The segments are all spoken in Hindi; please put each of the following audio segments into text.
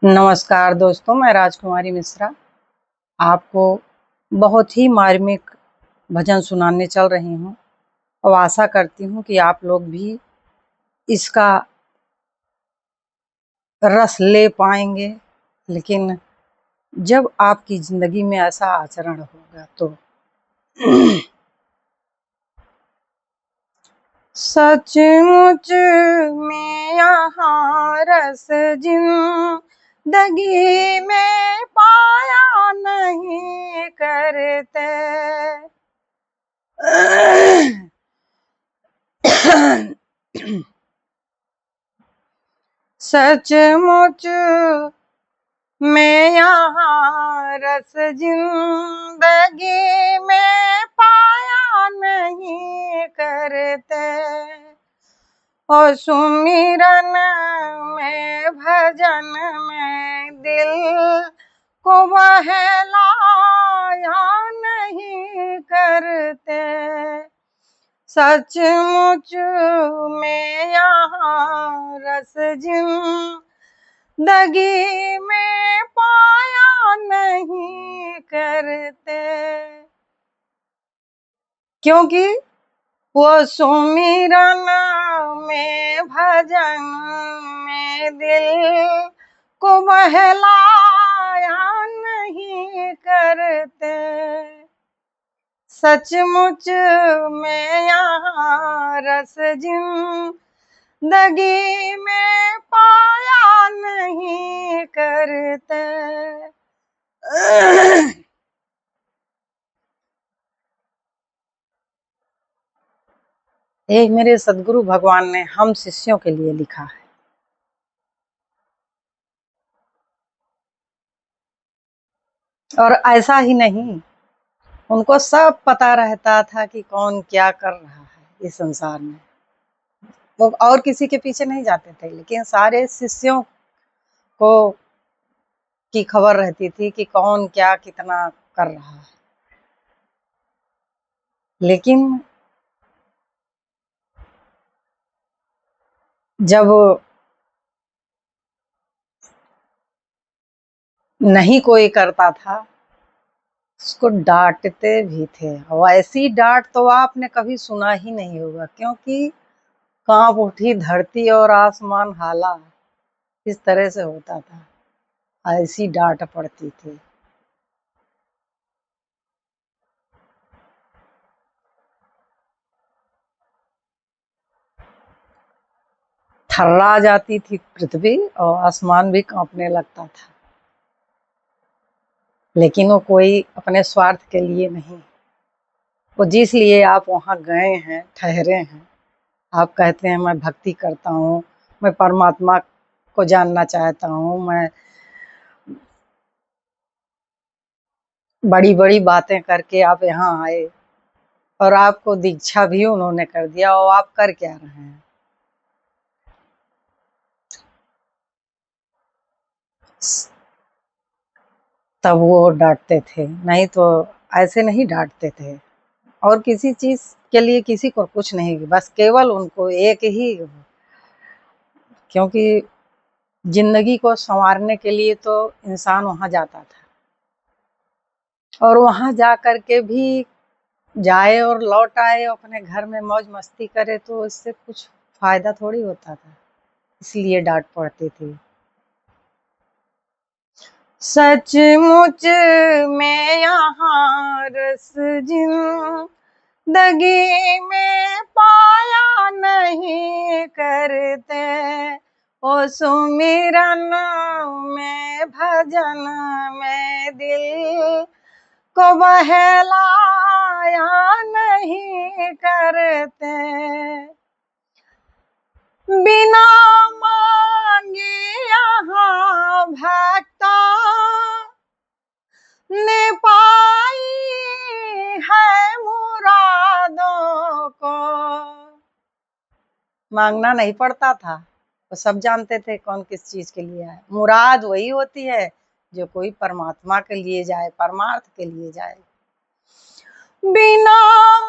नमस्कार दोस्तों, मैं राजकुमारी मिश्रा आपको बहुत ही मार्मिक भजन सुनाने चल रही हूँ और आशा करती हूँ कि आप लोग भी इसका रस ले पाएंगे। लेकिन जब आपकी ज़िंदगी में ऐसा आचरण होगा तो सचमुच में यहाँ रस जिंदगी में पाया नहीं करते। सचमुच में यहाँ रस जिंदगी में पाया नहीं करते। और सुमिरन में भजन में दिल को बहलाया नहीं करते। सचमुच में यहाँ रस जिंदगी में पाया नहीं करते। क्योंकि वो सुमिरन में भजन में दिल को बहलाया नहीं करते। सचमुच में यहाँ रस जिंदगी में पाया नहीं करते। ये मेरे सदगुरु भगवान ने हम शिष्यों के लिए लिखा है। और ऐसा ही नहीं, उनको सब पता रहता था कि कौन क्या कर रहा है इस संसार में। वो और किसी के पीछे नहीं जाते थे, लेकिन सारे शिष्यों को की खबर रहती थी कि कौन क्या कितना कर रहा है। लेकिन जब नहीं कोई करता था उसको डांटते भी थे। और ऐसी डांट तो आपने कभी सुना ही नहीं होगा, क्योंकि कांप उठी धरती और आसमान हाला, इस तरह से होता था। ऐसी डांट पड़ती थी। थर्रा जाती थी पृथ्वी और आसमान भी कांपने लगता था। लेकिन वो कोई अपने स्वार्थ के लिए नहीं, वो जिस लिए आप वहाँ गए हैं, ठहरे हैं, आप कहते हैं मैं भक्ति करता हूँ, मैं परमात्मा को जानना चाहता हूँ, मैं बड़ी बड़ी बातें करके आप यहाँ आए और आपको दीक्षा भी उन्होंने कर दिया, और आप कर क्या रहे हैं? तब वो डांटते थे, नहीं तो ऐसे नहीं डांटते थे। और किसी चीज के लिए किसी को कुछ नहीं, बस केवल उनको एक ही, क्योंकि जिंदगी को संवारने के लिए तो इंसान वहां जाता था। और वहां जा कर के भी जाए और लौट आए, अपने घर में मौज मस्ती करे, तो इससे कुछ फायदा थोड़ी होता था। इसलिए डांट पड़ती थी। सचमुच में यहाँ रस जिंदगी में पाया नहीं करते। ओ सुमिरन में भजन में दिल को बहलाया नहीं करते। बिना मांगे यहाँ भक्ता ने पाई है मुरादों को। मांगना नहीं पड़ता था, वो सब जानते थे कौन किस चीज के लिए आए। मुराद वही होती है जो कोई परमात्मा के लिए जाए, परमार्थ के लिए जाए। बिना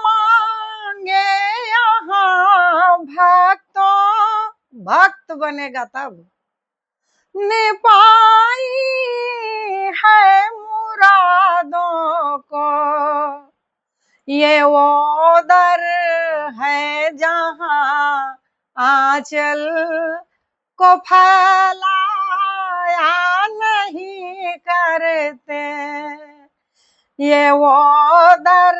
मांगे यहाँ भक्तों, भक्त बनेगा तब, ने पाई यादों को। ये वो दर है जहां आंचल को फैलाया नहीं करते। ये वो दर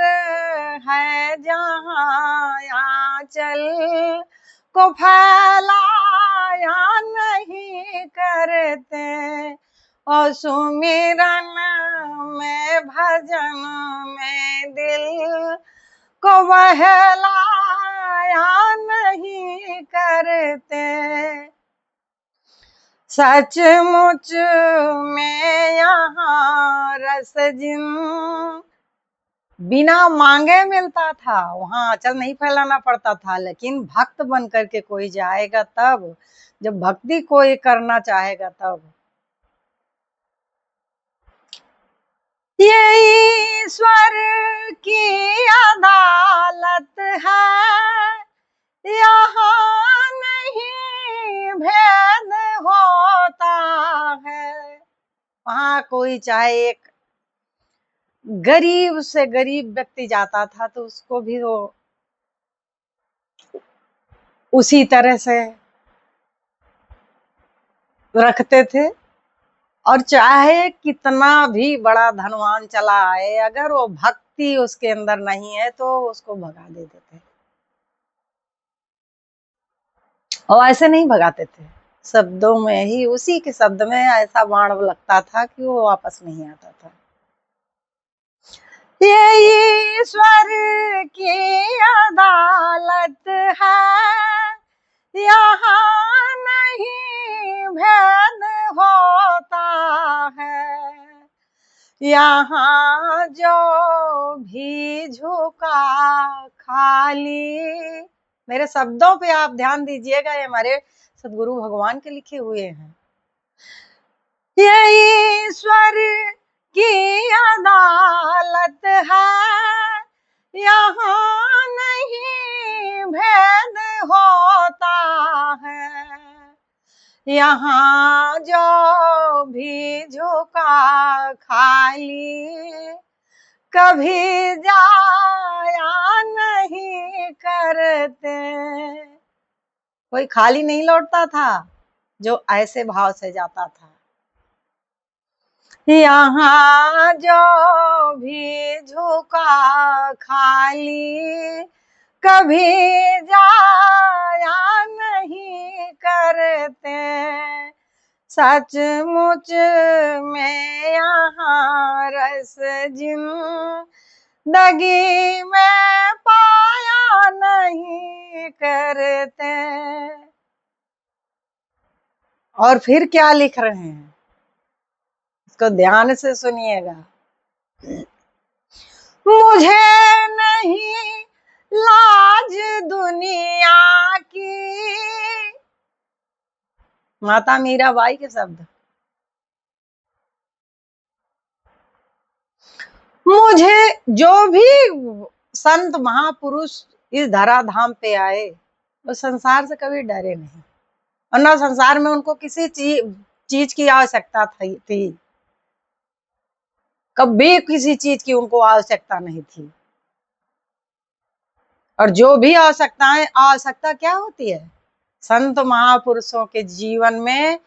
है जहां आंचल को फैलाया नहीं करते। और सुमिरन में भजन में दिल को बहलाया नहीं करते। सचमुच में यहाँ रस जिन बिना मांगे मिलता था, वहां आंचल नहीं फैलाना पड़ता था। लेकिन भक्त बन करके कोई जाएगा तब, जब भक्ति कोई करना चाहेगा तब। ये ईश्वर की अदालत है, यहाँ नहीं भेद होता है। वहां कोई चाहे एक गरीब से गरीब व्यक्ति जाता था तो उसको भी वो उसी तरह से रखते थे। और चाहे कितना भी बड़ा धनवान चला आए, अगर वो भक्ति उसके अंदर नहीं है तो उसको भगा देते थे। और ऐसे नहीं भगाते थे, शब्दों में ही, उसी के शब्द में ऐसा बाण लगता था कि वो वापस नहीं आता था। ये ईश्वर की अदालत है, यहाँ नहीं भेद होता है। यहाँ जो भी झुका खाली, मेरे शब्दों पे आप ध्यान दीजिएगा, ये हमारे सदगुरु भगवान के लिखे हुए हैं। ये ईश्वर की अदालत है, यहाँ नहीं भेद होता है। यहाँ जो भी झुका खाली, कभी जाया नहीं करते। कोई खाली नहीं लौटता था जो ऐसे भाव से जाता था। यहाँ जो भी झुका खाली, कभी जाया नहीं करते। सचमुच में यहाँ रस जिंदगी में पाया नहीं करते। और फिर क्या लिख रहे हैं, इसको ध्यान से सुनिएगा। मुझे नहीं लाज दुनिया की, माता मीराबाई के शब्द। मुझे जो भी संत महापुरुष इस धराधाम पे आए, वो संसार से कभी डरे नहीं, और ना संसार में उनको किसी चीज की आवश्यकता थी। कभी किसी चीज की उनको आवश्यकता नहीं थी। और जो भी आवश्यकता क्या होती है, संत महापुरुषों के जीवन में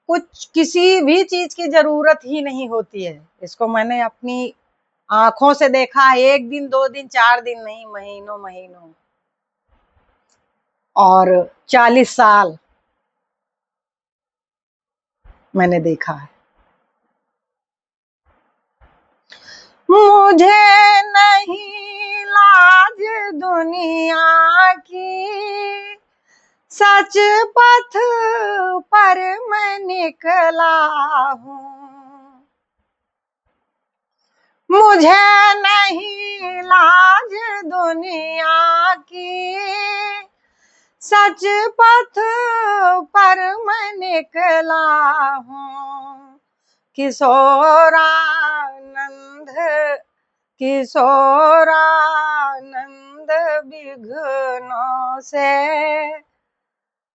कुछ किसी भी चीज की जरूरत ही नहीं होती है। इसको मैंने अपनी आंखों से देखा, 1 दिन 2 दिन 4 दिन नहीं, महीनों महीनों और 40 साल मैंने देखा है। मुझे नहीं लाज दुनिया की, सच पथ पर मैं निकला हूँ। मुझे नहीं लाज दुनिया की, सच पथ पर मैं निकला हूँ। किशोरानंद विघ्नों से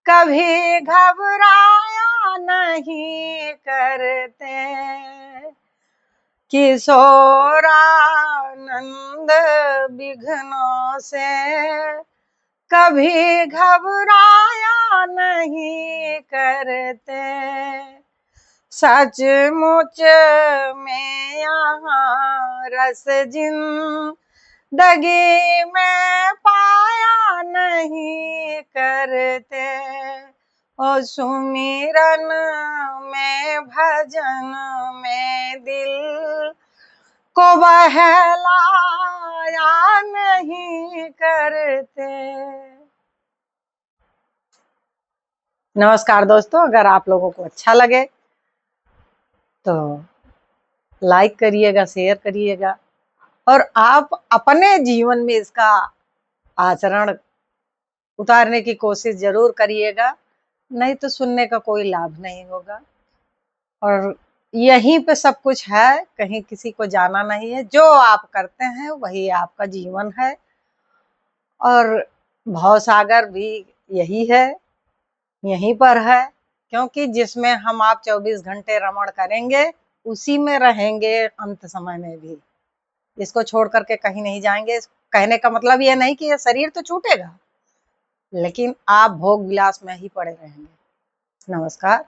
कभी घबराया नहीं करते। किशोरानंद विघ्नों से कभी घबराया नहीं करते। सचमुच में यहाँ रस जिंदगी में पाया नहीं करते। ओ सुमिरन में भजन में दिल को बहलाया नहीं करते। नमस्कार दोस्तों, अगर आप लोगों को अच्छा लगे तो लाइक करिएगा, शेयर करिएगा और आप अपने जीवन में इसका आचरण उतारने की कोशिश जरूर करिएगा, नहीं तो सुनने का कोई लाभ नहीं होगा। और यहीं पे सब कुछ है, कहीं किसी को जाना नहीं है। जो आप करते हैं वही आपका जीवन है और भवसागर भी यही है, यहीं पर है। क्योंकि जिसमें हम आप 24 घंटे रमण करेंगे उसी में रहेंगे अंत समय में भी। इसको छोड़ करके कहीं नहीं जाएंगे। कहने का मतलब ये नहीं कि ये शरीर तो छूटेगा, लेकिन आप भोग विलास में ही पड़े रहेंगे। नमस्कार।